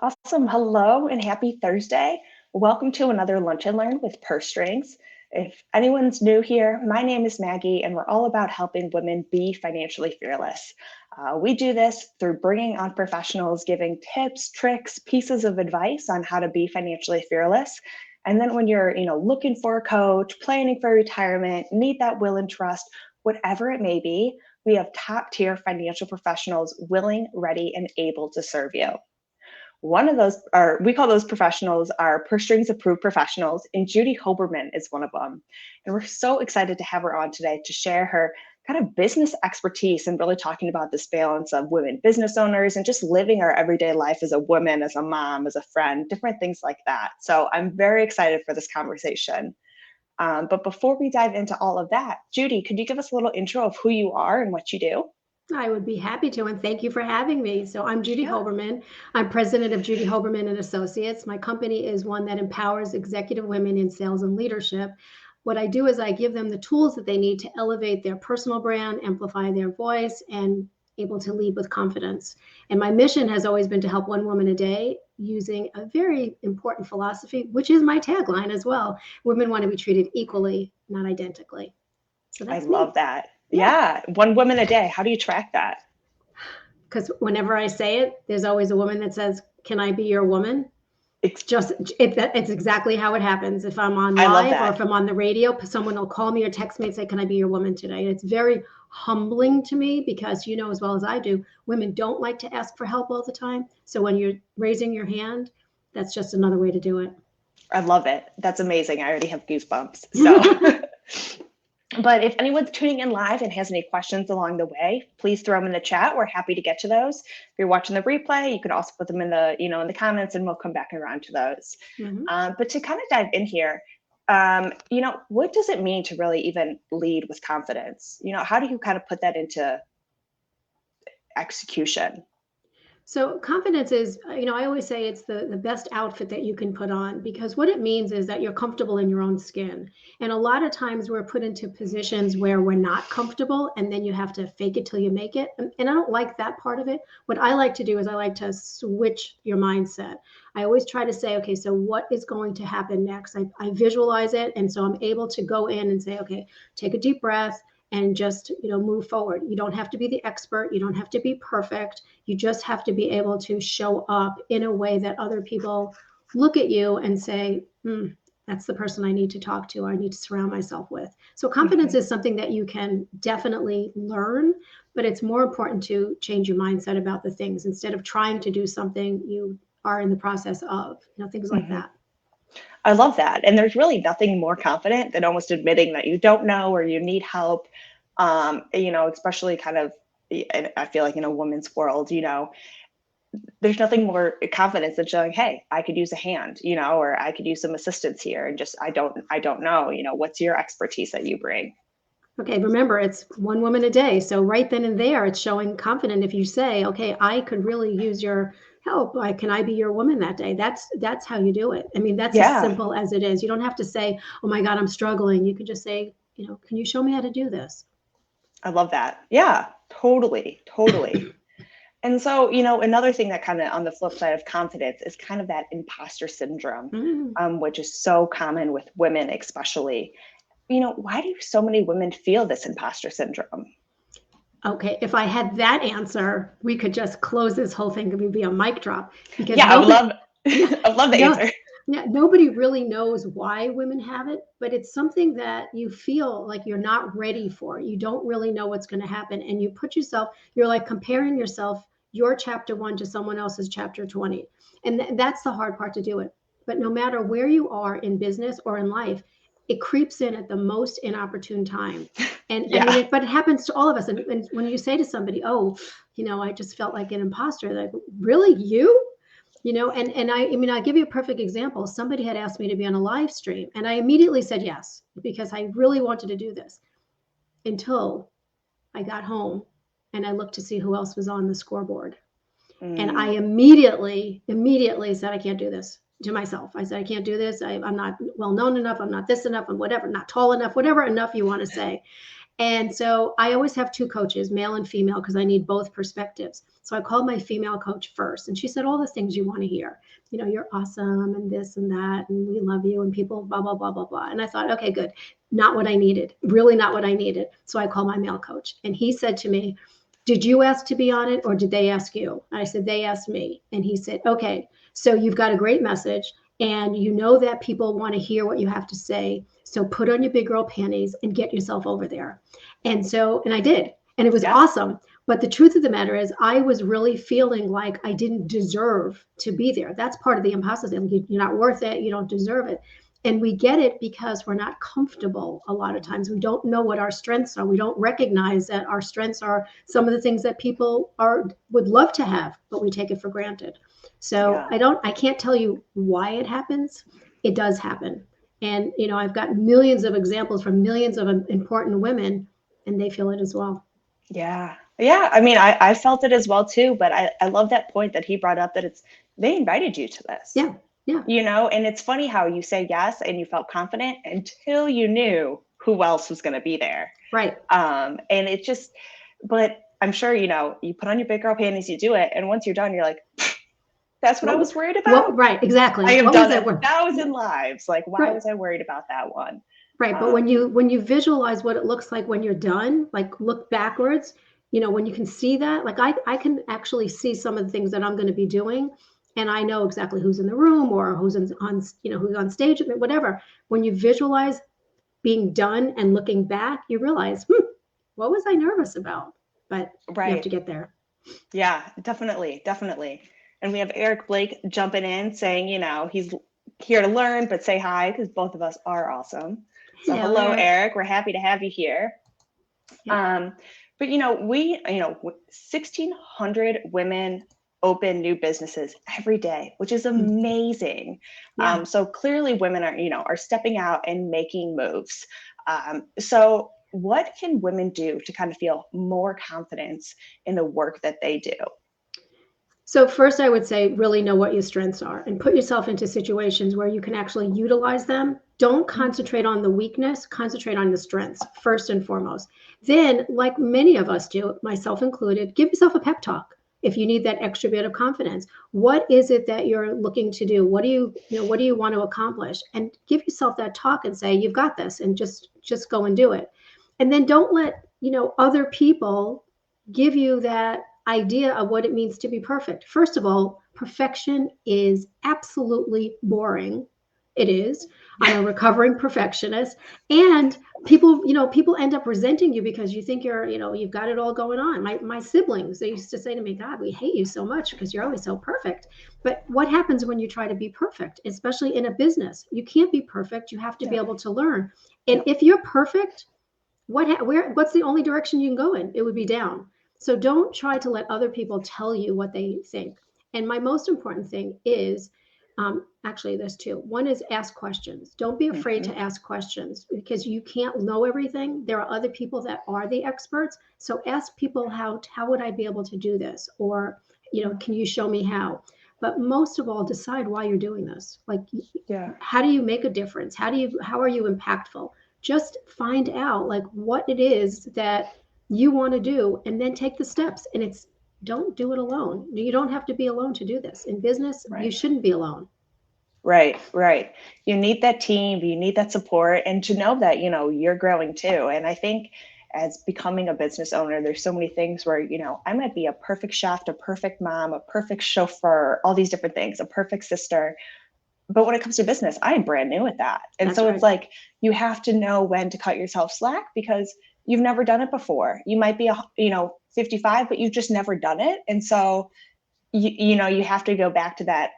Awesome. Hello and happy Thursday. Welcome to another Lunch and Learn with Purse Strings. If anyone's new here, my name is Maggie, and we're all about helping women be financially fearless. We do this through bringing on professionals, giving tips, tricks, pieces of advice on how to be financially fearless. And then when you're, looking for a coach, planning for retirement, need that will and trust, whatever it may be, we have top tier financial professionals willing, ready, and able to serve you. One of those are, we call those professionals our Purse Strings approved professionals, and Judy Hoberman is one of them. And we're so excited to have her on today to share her kind of business expertise and really talking about this balance of women business owners and just living our everyday life as a woman, as a mom, as a friend, different things like that. So I'm very excited for this conversation. But before we dive into all of that, Judy, could you give us a little intro of who you are and what you do? I would be happy to, and thank you for having me. So I'm Judy Yeah. Hoberman. I'm president of Judy Hoberman and Associates. My company is one that empowers executive women in sales and leadership. What I do is I give them the tools that they need to elevate their personal brand, amplify their voice, and able to lead with confidence. And my mission has always been to help one woman a day using a very important philosophy, which is my tagline as well. Women want to be treated equally, not identically. So I that's me. love that. Yeah. Yeah. One woman a day. How do you track that? Because whenever I say it, there's always a woman that says, "Can I be your woman?" It's, Just it's exactly how it happens. If I'm on I love live or that. if I'm on the radio, someone will call me or text me and say, "Can I be your woman today?" And it's very humbling to me because you know as well as I do, women don't like to ask for help all the time. So when you're raising your hand, that's just another way to do it. I love it. That's amazing. I already have goosebumps. So, but if anyone's tuning in live and has any questions along the way, please throw them in the chat. We're happy to get to those. If you're watching the replay, you can also put them in the, in the comments, and we'll come back around to those. Mhm. But to kind of dive in here, what does it mean to really even lead with confidence? How do you kind of put that into execution? So confidence is, I always say it's the best outfit that you can put on because what it means is that you're comfortable in your own skin. And a lot of times we're put into positions where we're not comfortable and then you have to fake it till you make it. And I don't like that part of it. What I like to do is I like to switch your mindset. I always try to say, okay, so what is going to happen next? I visualize it. And so I'm able to go in and say, okay, take a deep breath and just move forward. You don't have to be the expert, you don't have to be perfect, you just have to be able to show up in a way that other people look at you and say, that's the person I need to talk to, I need to surround myself with. So confidence Mhm. is something that you can definitely learn, but it's more important to change your mindset about the things instead of trying to do something you are in the process of, things like Mhm. that. I love that. And there's really nothing more confident than almost admitting that you don't know or you need help. Especially kind of, and I feel like in a woman's world, there's nothing more confidence than showing, hey, I could use a hand, or I could use some assistance here. And just, I don't know, what's your expertise that you bring? Okay, remember it's one woman a day. So right then and there, it's showing confident if you say, "Okay, I could really use your help. Like, can I be your woman that day?" That's how you do it. I mean, that's as Yeah, simple as it is. You don't have to say, "Oh my God, I'm struggling." You can just say, "Can you show me how to do this?" I love that. Yeah, totally, totally. And so, another thing that kind of on the flip side of confidence is kind of that imposter syndrome, Mm. which is so common with women, especially. Why do so many women feel this imposter syndrome? Okay, if I had that answer, we could just close this whole thing. It would be a mic drop because Yeah, I would nobody, love, yeah, I would love the no, answer. yeah, nobody really knows why women have it, but it's something that you feel like you're not ready for. You don't really know what's going to happen. And you put yourself, you're like comparing yourself, your chapter one to someone else's chapter 20. And that's the hard part to do it. But no matter where you are in business or in life, it creeps in at the most inopportune time. And Yeah. but it happens to all of us. And when you say to somebody, "Oh, I just felt like an imposter," like, really, you? And I mean, I'll give you a perfect example. Somebody had asked me to be on a live stream, and I immediately said yes because I really wanted to do this until I got home and I looked to see who else was on the scoreboard. And I Mm, immediately said, I can't do this to myself. I said, I can't do this. I'm not well known enough. I'm not this enough. I'm whatever, not tall enough, whatever enough you want to say. And so I always have two coaches, male and female, because I need both perspectives. So I called my female coach first, and she said all the things you want to hear. You know, you're awesome and this and that, and we love you, and people, blah, blah, blah, blah, blah. And I thought, okay, good. Not what I needed, really not what I needed. So I called my male coach, and he said to me, did you ask to be on it or did they ask you? I said, they asked me. And he said, okay, so you've got a great message and you know that people want to hear what you have to say. So put on your big girl panties and get yourself over there. And I did. And it was Yeah. awesome. But the truth of the matter is, I was really feeling like I didn't deserve to be there. That's part of the imposter syndrome. You're not worth it. You don't deserve it. And we get it because we're not comfortable a lot of times. We don't know what our strengths are. We don't recognize that our strengths are some of the things that people would love to have, but we take it for granted. So Yeah. I can't tell you why it happens. It does happen. And, you know, I've got millions of examples from millions of important women, and they feel it as well. Yeah. Yeah. I mean, I felt it as well too, but I love that point that he brought up that they invited you to this, Yeah. Yeah. and it's funny how you say yes and you felt confident until you knew who else was going to be there. Right. And it just, but I'm sure, you put on your big girl panties, you do it. And once you're done, you're like, that's what I was worried about. Right. Exactly. I have What done was a that word? 1,000 lives. Like, why Right. was I worried about that one? Right. But when you visualize what it looks like when you're done, like look backwards, you know, when you can see that, like I can actually see some of the things that I'm going to be doing. And I know exactly who's in the room or who's on stage, whatever. When you visualize being done and looking back, you realize, what was I nervous about? But you have Right. to get there. Yeah, definitely. Definitely. And we have Eric Blake jumping in saying, he's here to learn, but say hi because both of us are awesome. So Hello, hello, Eric. Eric. We're happy to have you here. Yep. But we 1,600 women open new businesses every day, which is amazing. Yeah. So clearly women are stepping out and making moves. So what can women do to kind of feel more confidence in the work that they do? So first, I would say really know what your strengths are and put yourself into situations where you can actually utilize them. Don't concentrate on the weakness, concentrate on the strengths first and foremost. Then, like many of us do, myself included, give yourself a pep talk if you need that extra bit of confidence. What is it that you're looking to do? What do you want to accomplish? And give yourself that talk and say, you've got this, and just go and do it. And then don't let, other people give you that idea of what it means to be perfect. First of all, perfection is absolutely boring. It is. I'm a recovering perfectionist. And people end up resenting you because you think you've got it all going on. My siblings, they used to say to me, God, we hate you so much because you're always so perfect. But what happens when you try to be perfect, especially in a business? You can't be perfect. You have to be able to learn. And if you're perfect, what's the only direction you can go in? It would be down. So don't try to let other people tell you what they think. And my most important thing is, actually, there's two. One is ask questions. Don't be afraid to ask questions because you can't know everything. There are other people that are the experts. So ask people how would I be able to do this? Or, can you show me how? But most of all, decide why you're doing this. Like, Yeah. how do you make a difference? How are you impactful? Just find out like what it is that you want to do and then take the steps. And don't do it alone. You don't have to be alone to do this. In business, you Right. shouldn't be alone. Right, right. You need that team, you need that support, and to know that, you're growing too. And I think as becoming a business owner, there's so many things where, I might be a perfect chef, a perfect mom, a perfect chauffeur, all these different things, a perfect sister. But when it comes to business, I'm brand new at that. And That's so it's right. like you have to know when to cut yourself slack because you've never done it before. You might be, 55, but you've just never done it. And so you have to go back to that,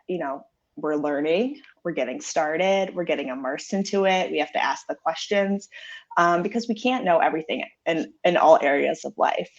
we're learning, we're getting started, we're getting immersed into it. We have to ask the questions because we can't know everything in all areas of life.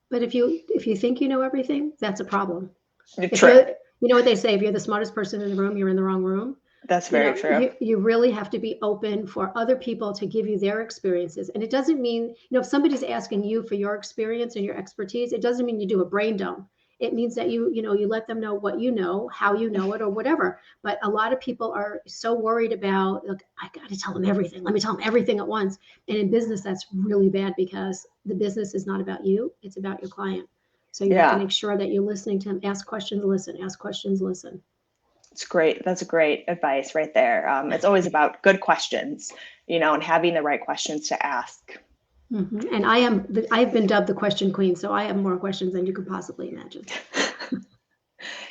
But if you think you know everything, that's a problem. If True. you're, what they say, if you're the smartest person in the room, you're in the wrong room. That's very true. You really have to be open for other people to give you their experiences. And it doesn't mean, if somebody's asking you for your experience and your expertise, it doesn't mean you do a brain dump. It means that you let them know what you know, how you know it, or whatever. But a lot of people are so worried about, look, I got to tell them everything. Let me tell them everything at once. And in business, that's really bad because the business is not about you, it's about your client. So you have to Yeah, make sure that you're listening to them. Ask questions, listen. Ask questions, listen. it's great. That's great advice right there. It's always about good questions, and having the right questions to ask. And I've been dubbed the question queen, so I have more questions than you could possibly imagine.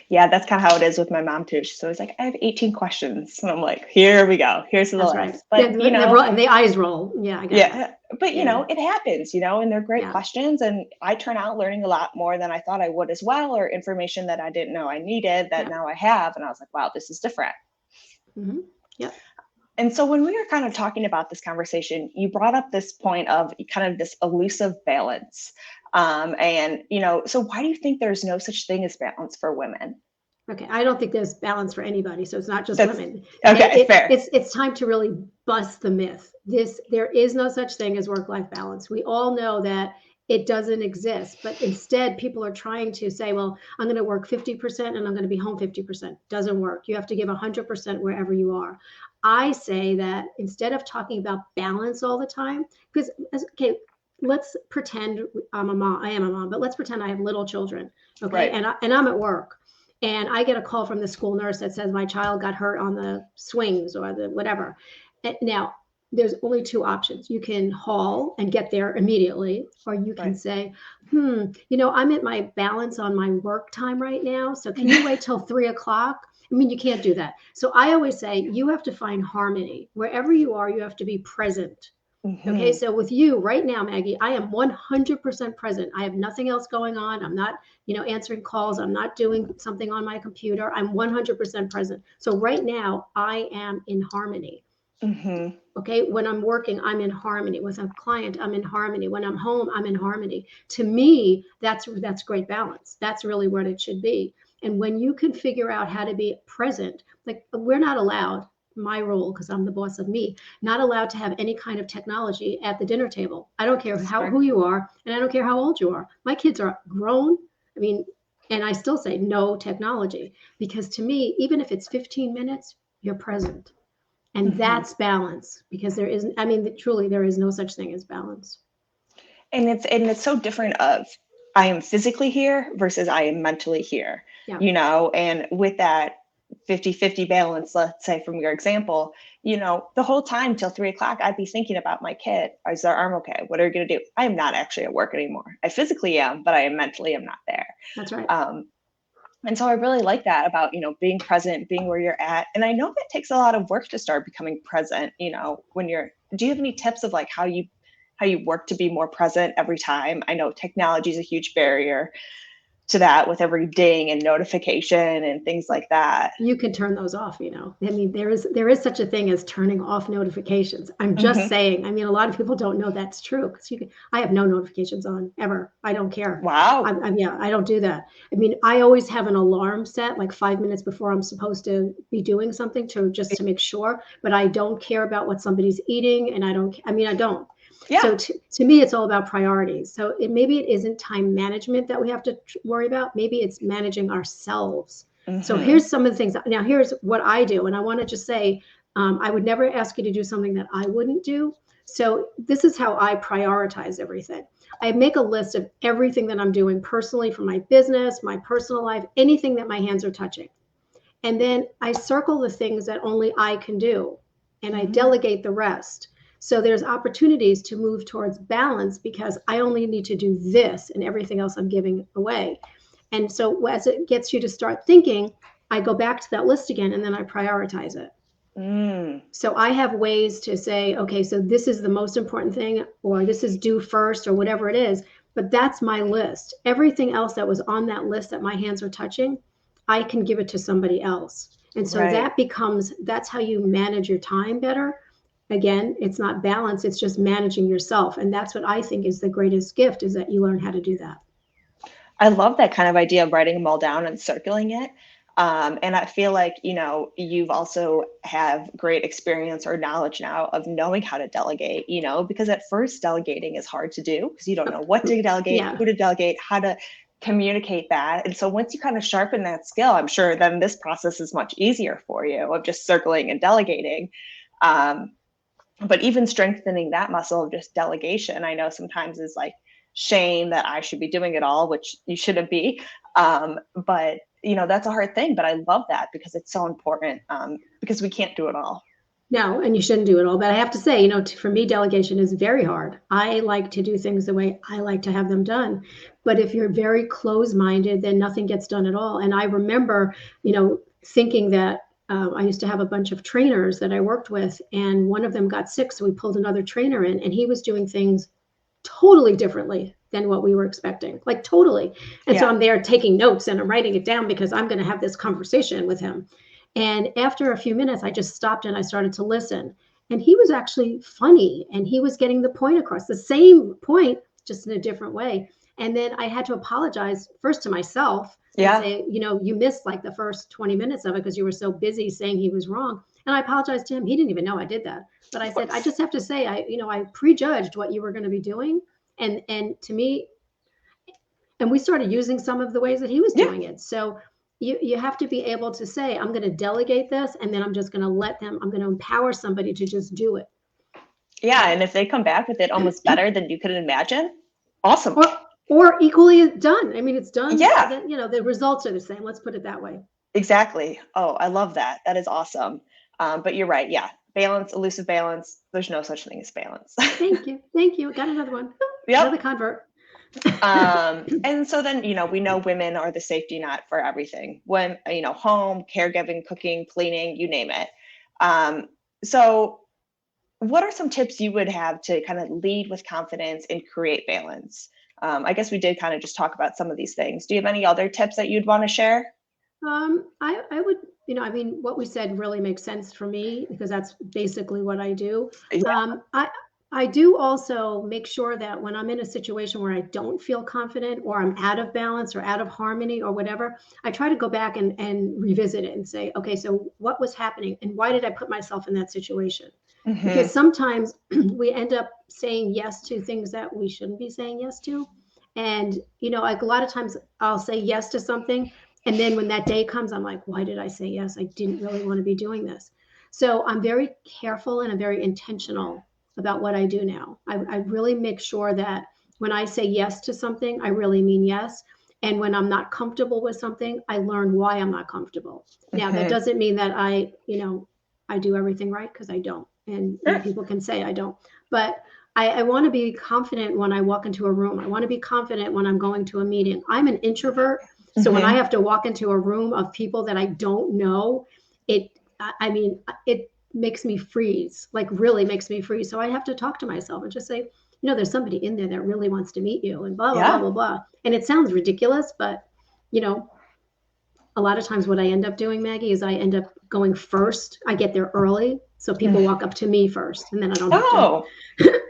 Yeah, that's kind of how it is with my mom too. She's always like, I have 18 questions. And I'm like, here we go. Here's the That's right. list. But, The eyes roll. Yeah, I get that. yeah, but Yeah, it happens, and they're great yeah, questions. And I turn out learning a lot more than I thought I would as well, or information that I didn't know I needed that yeah. now I have. And I was like, wow, this is different. hmm Yep. And so when we were kind of talking about this conversation, you brought up this point of kind of this elusive balance. So why do you think there's no such thing as balance for women? Okay, I don't think there's balance for anybody, so it's not just That's women. okay, fair. It's time to really bust the myth. There is no such thing as work-life balance. We all know that it doesn't exist, but instead people are trying to say, well, I'm going to work 50% and I'm going to be home 50%. Doesn't work. You have to give 100% wherever you are. I say that instead of talking about balance all the time, because okay, let's pretend I'm a mom. I am a mom, but let's pretend I have little children, okay, Right. and I'm at work and I get a call from the school nurse that says my child got hurt on the swings or the whatever. Now, there's only two options. You can haul and get there immediately, or you can Right. say, I'm at my balance on my work time right now. So can you wait till 3 o'clock? I mean, you can't do that. So I always say you have to find harmony. Wherever you are, you have to be present. Okay, Hmm. so with you right now, Maggie, I am 100% present. I have nothing else going on. I'm not, answering calls. I'm not doing something on my computer. I'm 100% present. So right now, I am in harmony. Hmm. Okay, when I'm working, I'm in harmony. With a client, I'm in harmony. When I'm home, I'm in harmony. To me, that's great balance. That's really what it should be. And when you can figure out how to be present, like we're not allowed, my rule, because I'm the boss of me, not allowed to have any kind of technology at the dinner table. I don't care who Sure. you are, and I don't care how old you are. My kids are grown. I mean, and I still say no technology because to me, even if it's 15 minutes, you're present. And Hmm. that's balance because there isn't, I mean, truly, there is no such thing as balance. And it's so different of I am physically here versus I am mentally here, Yeah. and with that 50-50 balance, let's say from your example, the whole time till 3 o'clock, I'd be thinking about my kid. Is their arm okay? What are you going to do? I am not actually at work anymore. I physically am, but I am mentally am not there. That's right. Um, and so I really like that about, being present, being where you're at. And I know that takes a lot of work to start becoming present, do you have any tips of like how you work to be more present every time? I know technology is a huge barrier to that with every ding and notification and things like that. You can turn those off. I mean, there is such a thing as turning off notifications. I'm just Hmm. saying. I mean, a lot of people don't know that's true because I have no notifications on ever. I don't care. Wow. Yeah, I don't do that. I mean, I always have an alarm set like 5 minutes before I'm supposed to be doing something just to make sure. But I don't care about what somebody's eating, and I don't. I mean, I don't. Yeah. So to me, it's all about priorities. So maybe it isn't time management that we have to worry about. Maybe it's managing ourselves. So Hmm. here's some of the things. Now, here's what I do. And I want to just say, I would never ask you to do something that I wouldn't do. So this is how I prioritize everything. I make a list of everything that I'm doing personally for my business, my personal life, anything that my hands are touching. And then I circle the things that only I can do and I Hmm. delegate the rest. So there's opportunities to move towards balance because I only need to do this and everything else I'm giving away. And so as it gets you to start thinking, I go back to that list again and then I prioritize it. Mm. So I have ways to say, okay, so this is the most important thing, or this is due first, or whatever it is. But that's my list. Everything else that was on that list that my hands are touching, I can give it to somebody else. And so Right. that's how you manage your time better. Again, it's not balance, it's just managing yourself. And that's what I think is the greatest gift is that you learn how to do that. I love that kind of idea of writing them all down and circling it. And I feel like, you've also have great experience or knowledge now of knowing how to delegate, because at first delegating is hard to do because you don't know what to delegate, Yeah. who to delegate, how to communicate that. And so once you kind of sharpen that skill, I'm sure then this process is much easier for you of just circling and delegating. Um, but even strengthening that muscle of just delegation, I know sometimes is like shame that I should be doing it all, which you shouldn't be. But that's a hard thing, but I love that because it's so important, because we can't do it all. No, and you shouldn't do it all. But I have to say, for me, delegation is very hard. I like to do things the way I like to have them done. But if you're very close-minded, then nothing gets done at all. And I remember, thinking that I used to have a bunch of trainers that I worked with, and one of them got sick. So we pulled another trainer in, and he was doing things totally differently than what we were expecting, like totally. And so Yeah. I'm there taking notes and I'm writing it down because I'm going to have this conversation with him. And after a few minutes, I just stopped and I started to listen. And he was actually funny and he was getting the point across, the same point, just in a different way. And then I had to apologize first to myself and Yeah. say, you missed like the first 20 minutes of it because you were so busy saying he was wrong. And I apologized to him. He didn't even know I did that. But I said, I just have to say, I prejudged what you were going to be doing. And to me, and we started using some of the ways that he was Yeah. doing it. So you have to be able to say, I'm going to delegate this, and then I'm just going to I'm going to empower somebody to just do it. Yeah. And if they come back with it almost better than you could imagine, awesome. Or equally done. I mean, it's done. Yeah. The results are the same. Let's put it that way. Exactly. Oh, I love that. That is awesome. But you're right. Yeah. Balance, elusive balance. There's no such thing as balance. Thank you. Thank you. Got another one. Yep. Another convert. And so then, we know women are the safety net for everything. When, home, caregiving, cooking, cleaning, you name it. So what are some tips you would have to kind of lead with confidence and create balance? I guess we did kind of just talk about some of these things. Do you have any other tips that you'd want to share? I would, what we said really makes sense for me because that's basically what I do. Yeah. I do also make sure that when I'm in a situation where I don't feel confident or I'm out of balance or out of harmony or whatever, I try to go back and revisit it and say, okay, so what was happening and why did I put myself in that situation? Mm-hmm. Because sometimes we end up saying yes to things that we shouldn't be saying yes to. And, like a lot of times I'll say yes to something. And then when that day comes, I'm like, why did I say yes? I didn't really want to be doing this. So I'm very careful and I'm very intentional about what I do now. I really make sure that when I say yes to something, I really mean yes. And when I'm not comfortable with something, I learn why I'm not comfortable. Now, that doesn't mean that I do everything right because I don't. And people can say I don't. But I want to be confident when I walk into a room. I want to be confident when I'm going to a meeting. I'm an introvert. So when I have to walk into a room of people that I don't know, it makes me freeze, like really makes me freeze. So I have to talk to myself and just say, there's somebody in there that really wants to meet you and blah, blah, blah, blah, blah. And it sounds ridiculous, but, a lot of times what I end up doing, Maggie, is I end up going first. I get there early. So people walk up to me first and then I don't have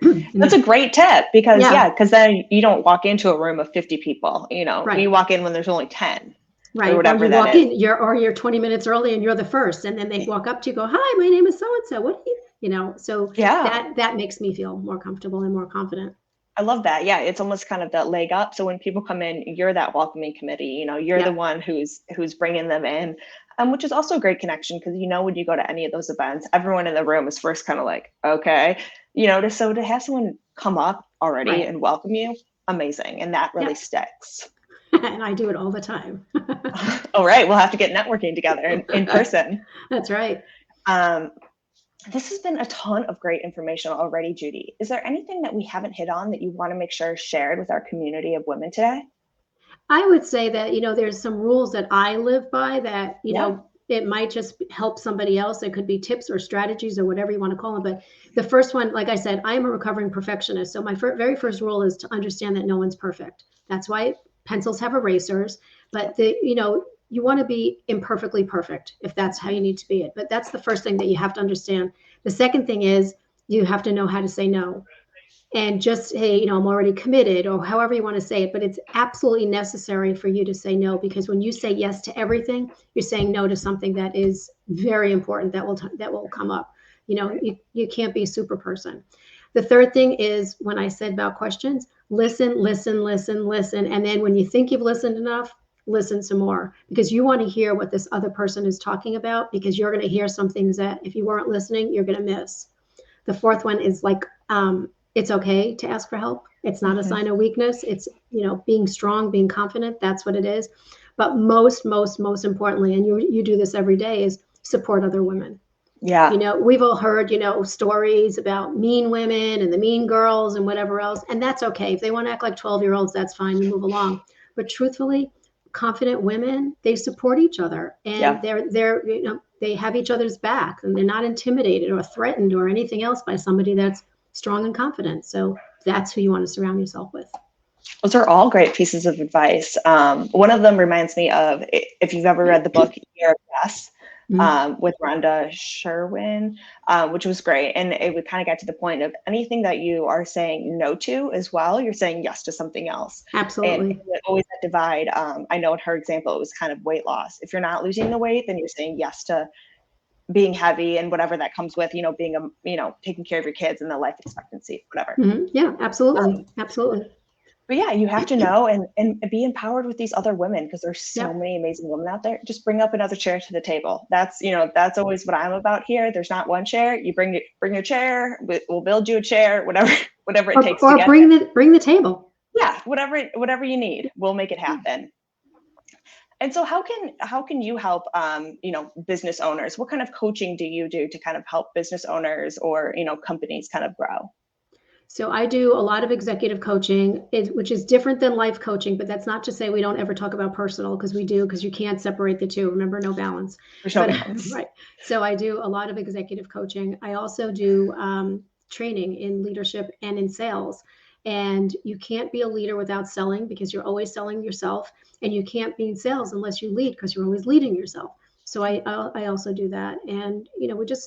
to. That's a great tip because because then you don't walk into a room of 50 people, Right. You walk in when there's only 10. Right. Or whatever or you that walk is. in, you're 20 minutes early and you're the first. And then they walk up to you, go, hi, my name is so-and-so. What do you, so that makes me feel more comfortable and more confident. I love that. Yeah. It's almost kind of that leg up. So when people come in, you're that welcoming committee, you're the one who's bringing them in, which is also a great connection because, when you go to any of those events, everyone in the room is first kind of like, okay, to have someone come up already and welcome you, amazing. And that really sticks. And I do it all the time. All right. We'll have to get networking together in person. That's right. This has been a ton of great information already, Judy. Is there anything that we haven't hit on that you want to make sure is shared with our community of women today? I would say that, there's some rules that I live by that, it might just help somebody else. It could be tips or strategies or whatever you want to call them. But the first one, like I said, I am a recovering perfectionist. So my very first rule is to understand that no one's perfect. That's why pencils have erasers, but you want to be imperfectly perfect if that's how you need to be it. But that's the first thing that you have to understand. The second thing is you have to know how to say no. And just say, I'm already committed or however you want to say it, but it's absolutely necessary for you to say no, because when you say yes to everything, you're saying no to something that is very important that will come up. You can't be a super person. The third thing is when I said about questions, listen, listen, listen, listen. And then when you think you've listened enough, listen some more, because you want to hear what this other person is talking about, because you're going to hear some things that if you weren't listening, you're going to miss. The fourth one is like, it's okay to ask for help. It's not a sign of weakness. It's, being strong, being confident. That's what it is. But most importantly, and you do this every day, is support other women. Yeah. We've all heard, stories about mean women and the mean girls and whatever else. And that's okay. If they want to act like 12-year-olds, that's fine. You move along. But truthfully, confident women, they support each other, and Yeah. they have each other's back, and they're not intimidated or threatened or anything else by somebody that's strong and confident. So that's who you want to surround yourself with. Those are all great pieces of advice. One of them reminds me of, if you've ever read the book Year of Yes, with Rhonda Sherwin, which was great. And it would kind of get to the point of anything that you are saying no to as well, you're saying yes to something else. Absolutely. And always that divide. I know in her example, it was kind of weight loss. If you're not losing the weight, then you're saying yes to being heavy and whatever that comes with, being taking care of your kids and the life expectancy, whatever. Yeah, absolutely. Absolutely. But yeah, you have to know and be empowered with these other women, because there's so many amazing women out there. Just bring up another chair to the table. That's always what I'm about here. There's not one chair. You bring your chair. We'll build you a chair, whatever it takes to get bring the table. Yeah, whatever you need, we'll make it happen. And so how can you help business owners? What kind of coaching do you do to kind of help business owners or companies kind of grow? So I do a lot of executive coaching, which is different than life coaching, but that's not to say we don't ever talk about personal, because we do, because you can't separate the two. Remember, no balance. There's no balance. Right. So I do a lot of executive coaching. I also do training in leadership and in sales. And you can't be a leader without selling, because you're always selling yourself. And you can't be in sales unless you lead, because you're always leading yourself. So I also do that. And,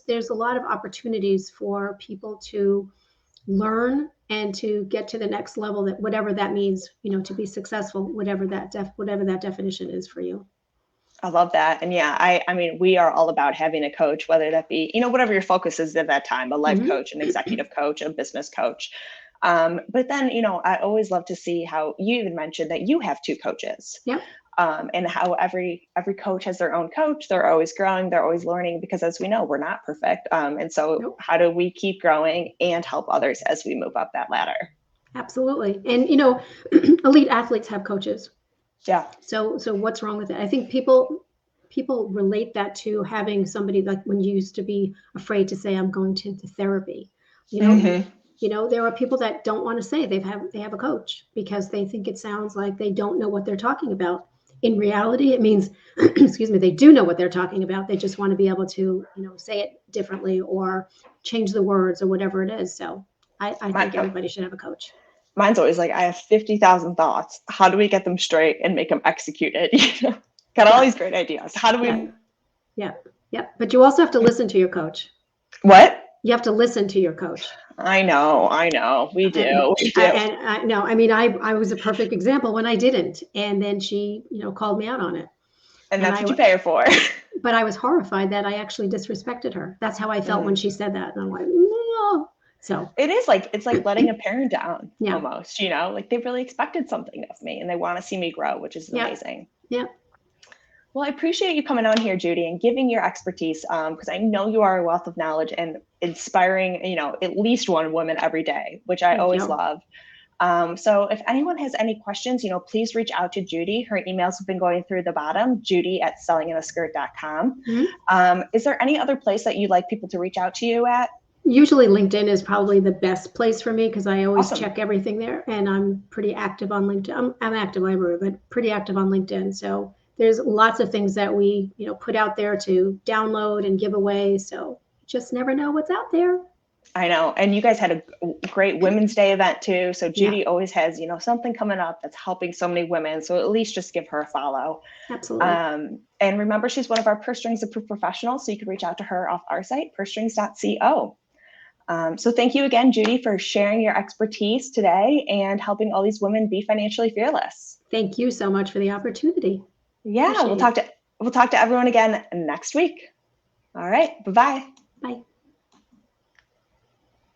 there's a lot of opportunities for people to learn and to get to the next level, that whatever that means, to be successful, whatever that definition is for you. I love that. And yeah, I mean, we are all about having a coach, whether that be, whatever your focus is at that time, a life coach, an executive coach, a business coach. But then, I always love to see how you even mentioned that you have two coaches. Yeah. And how every coach has their own coach. They're always growing, they're always learning, because as we know, we're not perfect. And so how do we keep growing and help others as we move up that ladder? Absolutely. And, elite athletes have coaches. Yeah. So what's wrong with it? I think people relate that to having somebody, like when you used to be afraid to say, I'm going to therapy. There are people that don't want to say they have a coach, because they think it sounds like they don't know what they're talking about. In reality, it means, excuse me, they do know what they're talking about. They just want to be able to, say it differently or change the words or whatever it is. So I think everybody should have a coach. Mine's always like, I have 50,000 thoughts. How do we get them straight and make them executed? Got all these great ideas. How do we? Yeah. But you also have to listen to your coach. What? You have to listen to your coach. I know. We do. I was a perfect example when I didn't. And then she, called me out on it. And that's what you pay her for. But I was horrified that I actually disrespected her. That's how I felt when she said that. And I'm like, no. So it's like letting a parent down almost, like they really expected something of me and they want to see me grow, which is amazing. Yeah. Well, I appreciate you coming on here, Judy, and giving your expertise, because I know you are a wealth of knowledge and inspiring, at least one woman every day, which I always love. So if anyone has any questions, please reach out to Judy. Her emails have been going through the bottom, judy@sellingintheskirt.com. Is there any other place that you'd like people to reach out to you at? Usually LinkedIn is probably the best place for me, because I always check everything there, and I'm pretty active on LinkedIn. I'm active everywhere, but pretty active on LinkedIn. So there's lots of things that we, put out there to download and give away. So just never know what's out there. I know. And you guys had a great Women's Day event too. So Judy always has, something coming up that's helping so many women. So at least just give her a follow. Absolutely. And remember, she's one of our Purse Strings Approved professionals. So you can reach out to her off our site, pursestrings.co. So thank you again, Judy, for sharing your expertise today and helping all these women be financially fearless. Thank you so much for the opportunity. Yeah, we'll talk to everyone again next week. All right. Bye-bye. Bye.